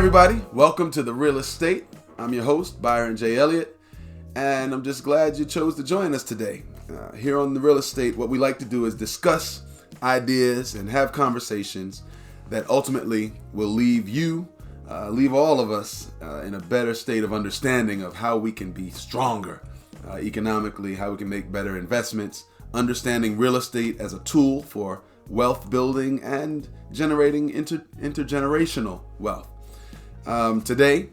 everybody, welcome to the Realist State. I'm your host, Byron J, Elliott, and I'm just glad you chose to join us today. Here on the Realist State, what we like to do is discuss ideas and have conversations that ultimately will leave all of us in a better state of understanding of how we can be stronger economically, how we can make better investments, understanding real estate as a tool for wealth building and generating intergenerational wealth. Today,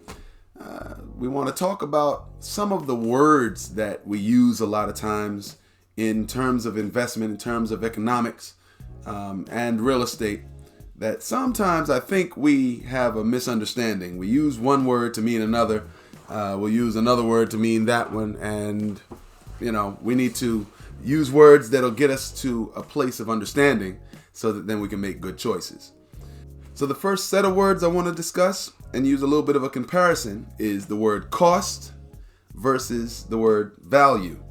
we want to talk about some of the words that we use a lot of times in terms of investment, in terms of economics, and real estate, that sometimes I think we have a misunderstanding. We use one word to mean another. We'll use another word to mean that one. And, we need to use words that'll get us to a place of understanding so that then we can make good choices. So the first set of words I want to discuss and use a little bit of a comparison is the word cost versus the word value.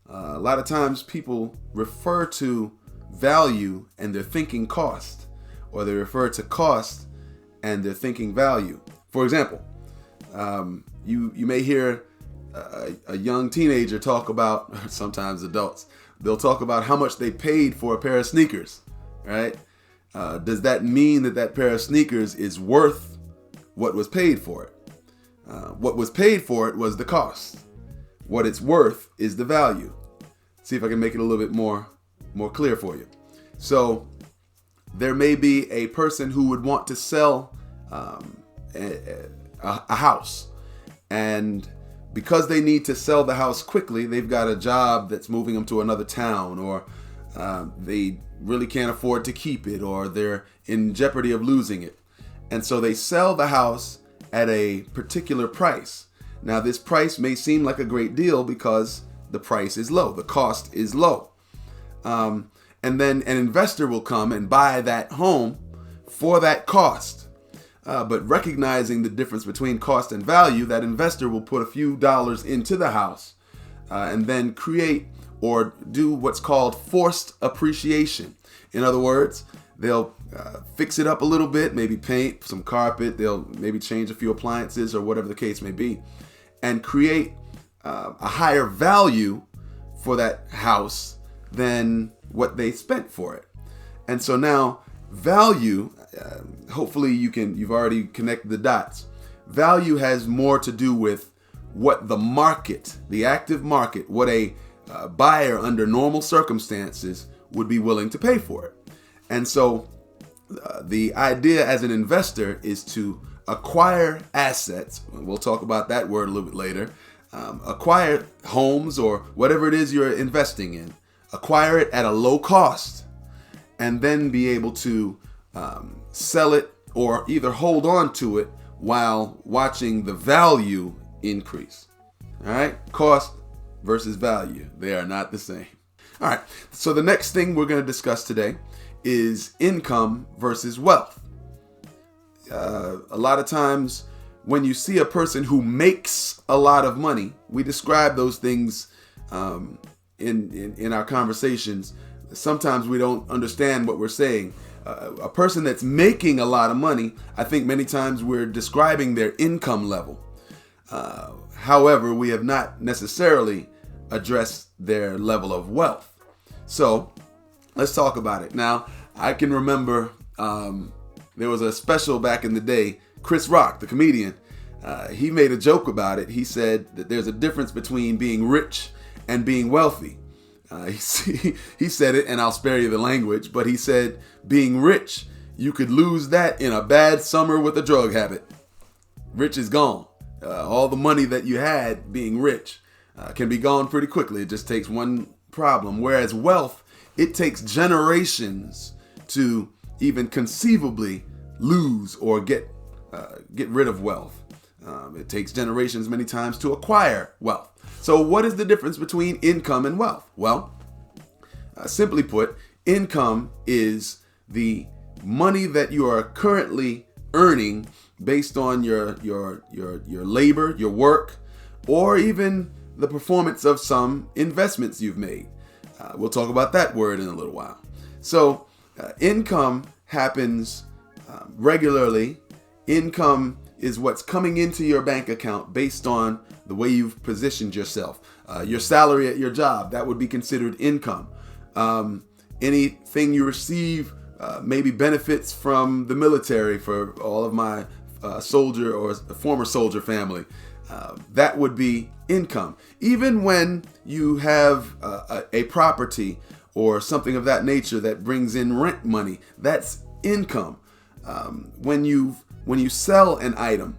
A lot of times people refer to value and they're thinking cost, or they refer to cost and they're thinking value. For example, you may hear a young teenager talk about, or sometimes adults, they'll talk about how much they paid for a pair of sneakers, right? Does that mean that pair of sneakers is worth what was paid for it? What was paid for it was the cost. What it's worth is the value. See if I can make it a little bit more clear for you. So there may be a person who would want to sell a house, and because they need to sell the house quickly, they've got a job that's moving them to another town, or they really can't afford to keep it, or they're in jeopardy of losing it. And so they sell the house at a particular price. Now, this price may seem like a great deal because the price is low, the cost is low. And then an investor will come and buy that home for that cost. But recognizing the difference between cost and value, that investor will put a few dollars into the house and then create or do what's called forced appreciation. In other words, they'll fix it up a little bit, maybe paint some carpet, they'll maybe change a few appliances or whatever the case may be, and create a higher value for that house than what they spent for it. And so now value, hopefully you've already connected the dots. Value has more to do with what the market, the active market, what a buyer under normal circumstances would be willing to pay for it. And so the idea as an investor is to acquire assets. We'll talk about that word a little bit later. Acquire homes or whatever it is you're investing in. Acquire it at a low cost and then be able to sell it or either hold on to it while watching the value increase. All right, cost versus value. They are not the same. All right, so the next thing we're going to discuss today is income versus wealth. A lot of times when you see a person who makes a lot of money, we describe those things in our conversations. Sometimes we don't understand what we're saying. A person that's making a lot of money, I think many times we're describing their income level. However, we have not necessarily addressed their level of wealth. So let's talk about it. Now, I can remember there was a special back in the day, Chris Rock, the comedian, he made a joke about it. He said that there's a difference between being rich and being wealthy. He said it, and I'll spare you the language, but he said being rich, you could lose that in a bad summer with a drug habit. Rich is gone. All the money that you had being rich can be gone pretty quickly. It just takes one problem. Whereas wealth, it takes generations to even conceivably lose or get rid of wealth. It takes generations many times to acquire wealth. So what is the difference between income and wealth? Well, simply put, income is the money that you are currently earning based on your labor, your work, or even the performance of some investments you've made. We'll talk about that word in a little while. So income happens regularly Income is what's coming into your bank account based on the way you've positioned yourself. Your salary at your job, that would be considered income. Anything you receive, maybe benefits from the military for all of my soldier or former soldier family, that would be income. Even when you have a property or something of that nature that brings in rent money, that's income. When you sell an item,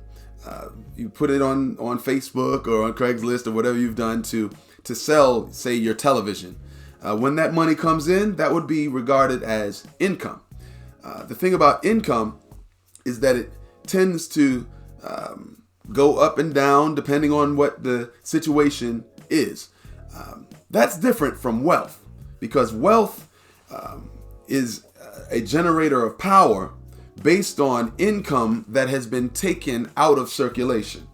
you put it on Facebook or on Craigslist or whatever you've done to sell, say, your television. When that money comes in, that would be regarded as income. The thing about income is that it tends to go up and down depending on what the situation is. That's different from wealth, because wealth is a generator of power based on income that has been taken out of circulation.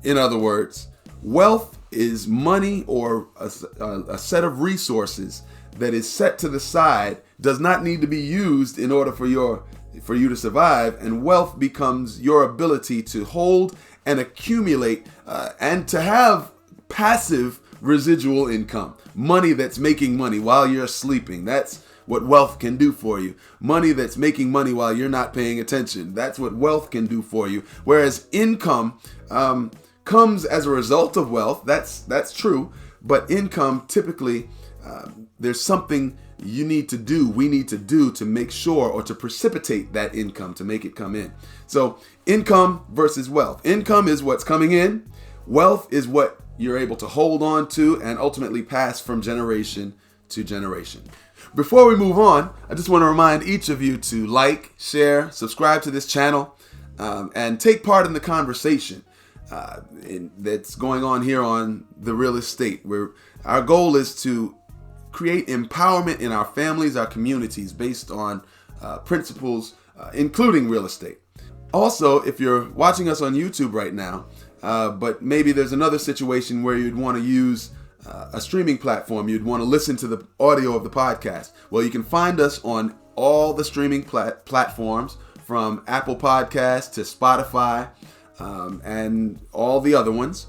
In other words, wealth is money or a set of resources that is set to the side, does not need to be used in order for you to survive, and wealth becomes your ability to hold and accumulate and to have passive residual income, money that's making money while you're sleeping. That's what wealth can do for you. Money that's making money while you're not paying attention. That's what wealth can do for you. Whereas income comes as a result of wealth. That's true. But income typically, there's something we need to do to make sure or to precipitate that income, to make it come in. So income versus wealth. Income is what's coming in. Wealth is what you're able to hold on to and ultimately pass from generation to generation. Before we move on, I just want to remind each of you to like, share, subscribe to this channel, and take part in the conversation that's going on here on the Realist State, where our goal is to create empowerment in our families, our communities, based on principles, including real estate. Also, if you're watching us on YouTube right now, but maybe there's another situation where you'd want to use a streaming platform, you'd want to listen to the audio of the podcast. Well, you can find us on all the streaming platforms, from Apple Podcasts to Spotify and all the other ones.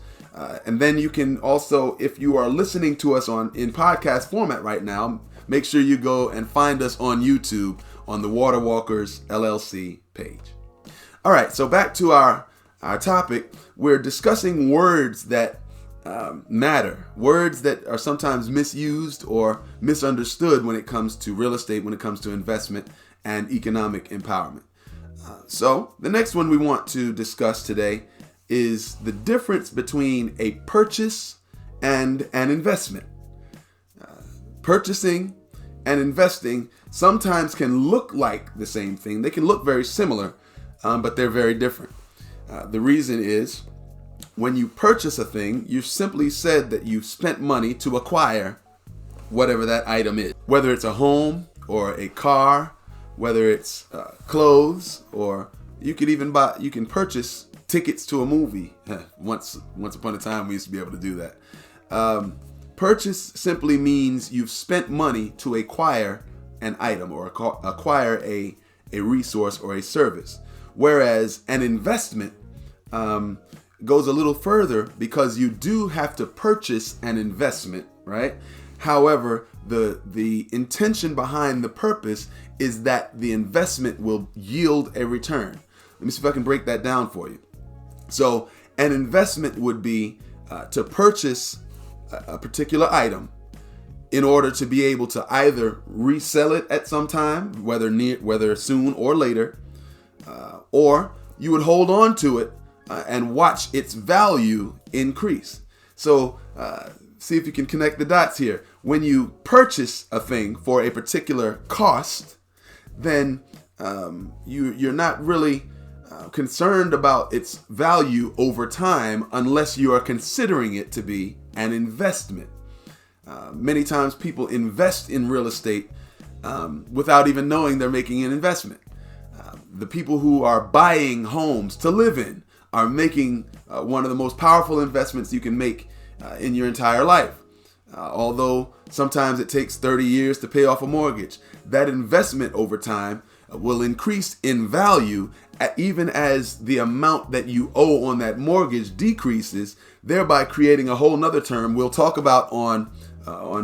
And then you can also, if you are listening to us in podcast format right now, make sure you go and find us on YouTube on the Water Walkers LLC page. All right, so back to our topic. We're discussing words that matter, words that are sometimes misused or misunderstood when it comes to real estate, when it comes to investment and economic empowerment. So the next one we want to discuss today is the difference between a purchase and an investment. Purchasing and investing sometimes can look like the same thing. They can look very similar, but they're very different. The reason is, when you purchase a thing, you simply said that you spent money to acquire whatever that item is. Whether it's a home or a car, whether it's clothes, or you can purchase tickets to a movie. Once upon a time, we used to be able to do that. Purchase simply means you've spent money to acquire an item or acquire a resource or a service. Whereas an investment goes a little further, because you do have to purchase an investment, right? However, the intention behind the purpose is that the investment will yield a return. Let me see if I can break that down for you. So an investment would be to purchase a particular item in order to be able to either resell it at some time, whether soon or later, or you would hold on to it and watch its value increase. So see if you can connect the dots here. When you purchase a thing for a particular cost, then you're not really concerned about its value over time unless you are considering it to be an investment. Many times people invest in real estate without even knowing they're making an investment. The people who are buying homes to live in are making one of the most powerful investments you can make in your entire life. Although sometimes it takes 30 years to pay off a mortgage, that investment over time will increase in value even as the amount that you owe on that mortgage decreases, thereby creating a whole nother term we'll talk about on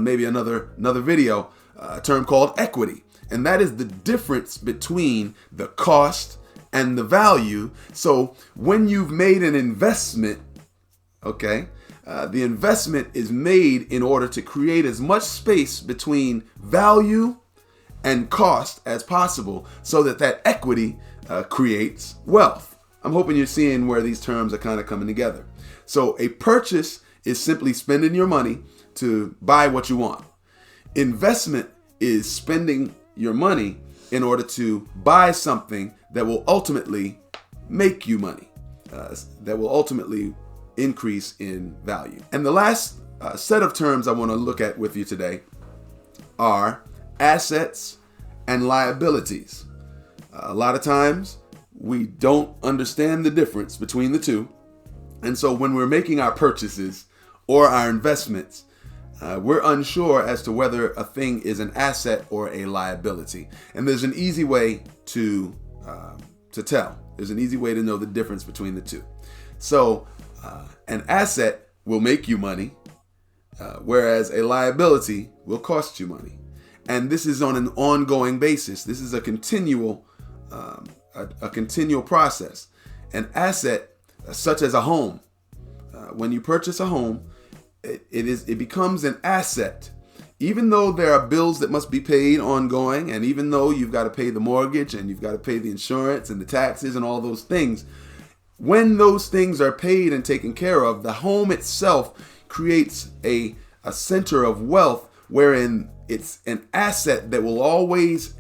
maybe another video, a term called equity. And that is the difference between the cost and the value. So when you've made an investment, okay, the investment is made in order to create as much space between value and cost as possible, so that equity creates wealth. I'm hoping you're seeing where these terms are kind of coming together. So a purchase is simply spending your money to buy what you want. Investment is spending your money in order to buy something that will ultimately make you money, that will ultimately increase in value. And the last set of terms I want to look at with you today are assets and liabilities. A lot of times we don't understand the difference between the two. And so when we're making our purchases or our investments, we're unsure as to whether a thing is an asset or a liability. And there's an easy way to tell. There's an easy way to know the difference between the two. So an asset will make you money, whereas a liability will cost you money. And this is on an ongoing basis. This is a continual process. An asset, such as a home, when you purchase a home, it becomes an asset, even though there are bills that must be paid ongoing, and even though you've got to pay the mortgage and you've got to pay the insurance and the taxes and all those things. When those things are paid and taken care of, the home itself creates a center of wealth, wherein it's an asset that will always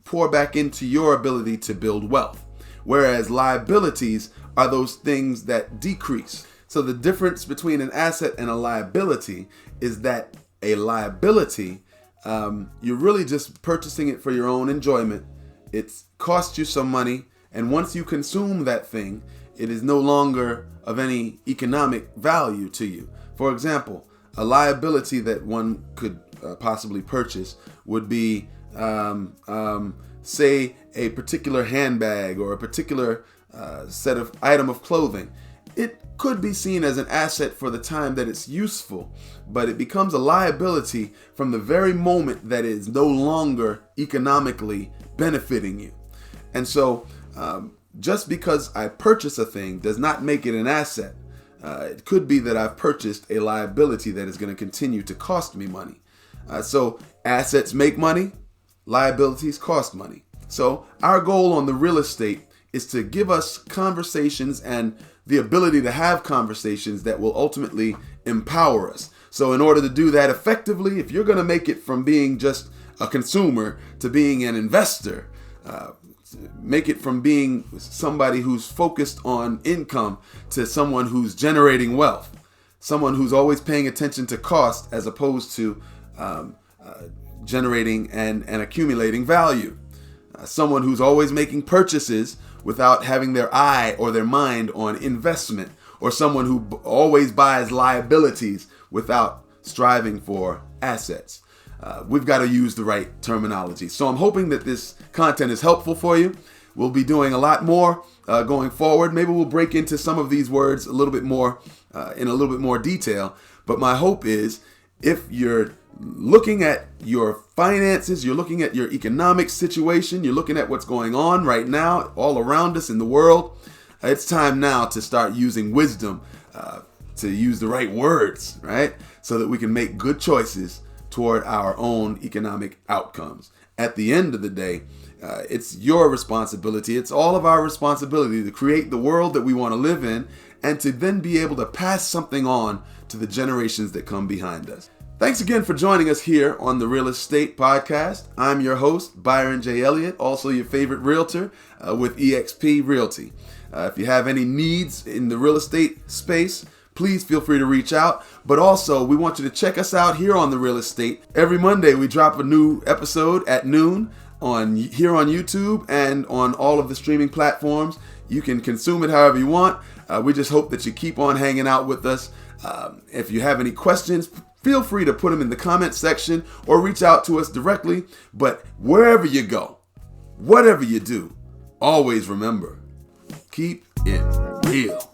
pour back into your ability to build wealth, whereas liabilities are those things that decrease. So the difference between an asset and a liability is that a liability, you're really just purchasing it for your own enjoyment. It costs you some money, and once you consume that thing, it is no longer of any economic value to you. For example, a liability that one could possibly purchase would be, say, a particular handbag or a particular item of clothing. It could be seen as an asset for the time that it's useful, but it becomes a liability from the very moment that it is no longer economically benefiting you. And so just because I purchase a thing does not make it an asset. It could be that I've purchased a liability that is going to continue to cost me money. So assets make money, liabilities cost money. So our goal on the real estate is to give us conversations and the ability to have conversations that will ultimately empower us. So in order to do that effectively, if you're going to make it from being just a consumer to being an investor, make it from being somebody who's focused on income to someone who's generating wealth, someone who's always paying attention to cost as opposed to generating and accumulating value, someone who's always making purchases without having their eye or their mind on investment, or someone who always buys liabilities without striving for assets. We've got to use the right terminology. So I'm hoping that this content is helpful for you. We'll be doing a lot more going forward. Maybe we'll break into some of these words a little bit more in a little bit more detail. But my hope is, if you're looking at your finances, you're looking at your economic situation, you're looking at what's going on right now all around us in the world, it's time now to start using wisdom, to use the right words, right? So that we can make good choices toward our own economic outcomes. At the end of the day, it's your responsibility. It's all of our responsibility to create the world that we want to live in, and to then be able to pass something on to the generations that come behind us. Thanks again for joining us here on the Realist State podcast. I'm your host, Byron J. Elliott, also your favorite realtor with eXp Realty. If you have any needs in the real estate space, please feel free to reach out. But also, we want you to check us out here on the Realist State. Every Monday, we drop a new episode at noon here on YouTube and on all of the streaming platforms. You can consume it however you want. We just hope that you keep on hanging out with us. If you have any questions, feel free to put them in the comment section or reach out to us directly. But wherever you go, whatever you do, always remember, keep it real.